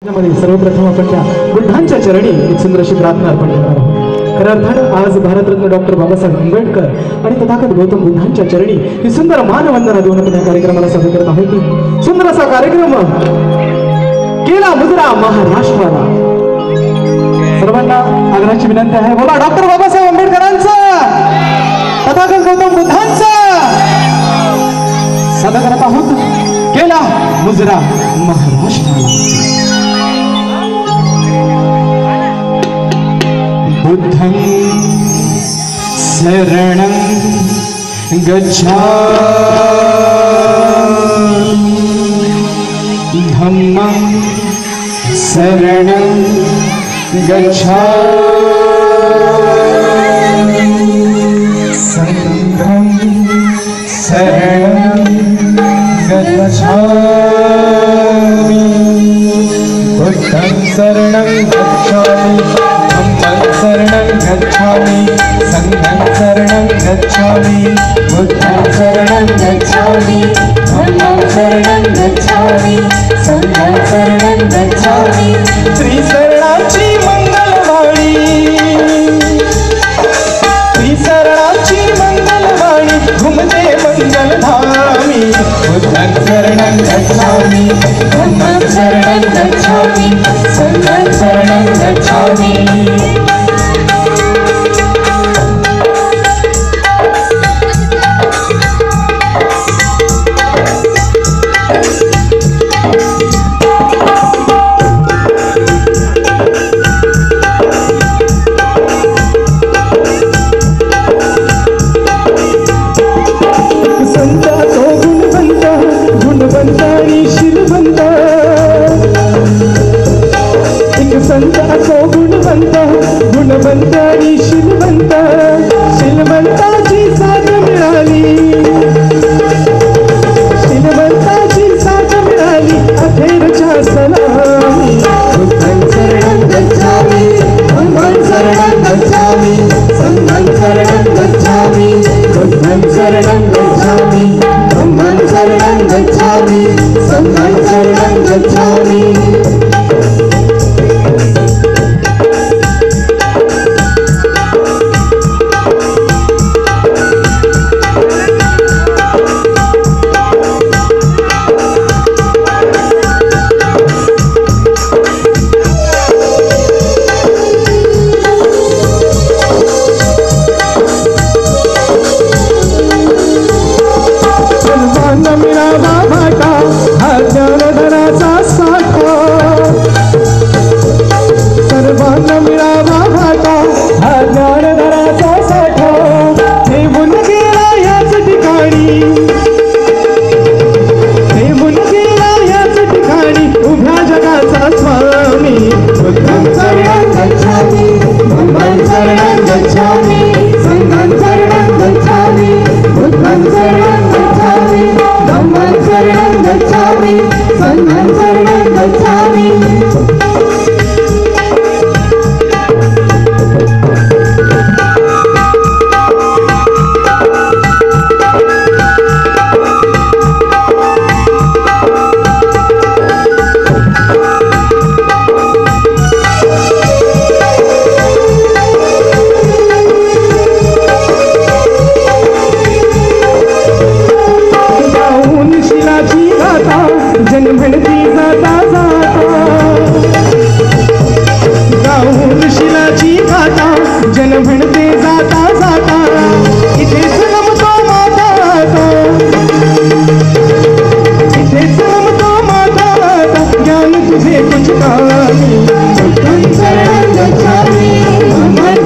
सर्वप्रथम आपण त्या बुद्धांच्या चरणी एक सुंदर अशी प्रार्थना अर्पण करणार आहोत. खऱ्या अर्थानं आज भारतरत्न डॉक्टर बाबासाहेब आंबेडकर आणि तथागत गौतम बुद्धांच्या चरणी ही सुंदर मानवंदना देऊन आपण या कार्यक्रमाला सादर करत आहोत. सुंदर असा कार्यक्रम केला मुजरा महाराष्ट्राला. सर्वांना आग्रहाची विनंती आहे, बोला डॉक्टर बाबासाहेब आंबेडकरांचा, तथागत गौतम बुद्धांचा सादर करत आहोत. केला मुजरा महाराष्ट्राला. बुद्धं शरणं गच्छामि, धम्मं शरणं गच्छामि, संघं शरणं गच्छामि, बुद्धं शरणं गच्छामि,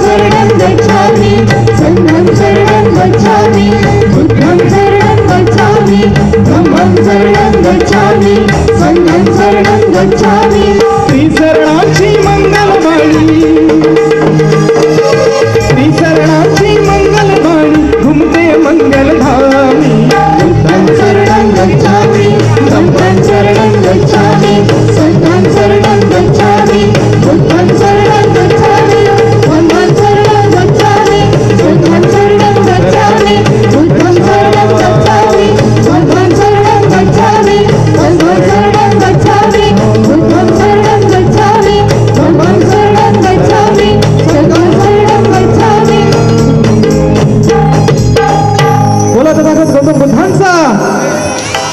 शरणं गच्छामि, संघं शरणं गच्छामि, बुद्धं शरणं गच्छामि, धम्मं शरणं गच्छामि, संघं शरणं गच्छामि. त्रिशरणाची मंगलवाणी, त्रिशरणाची मंगलवाणी घुमते मंगलधामी. बुद्धं शरणं गच्छामि, धम्मं शरणं गच्छामि, संघं शरणं गच्छामि. Buddha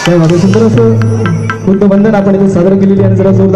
सुंदर असं बुद्ध वंदन आपण इथे सादर केलेली आणि जरा जोरदार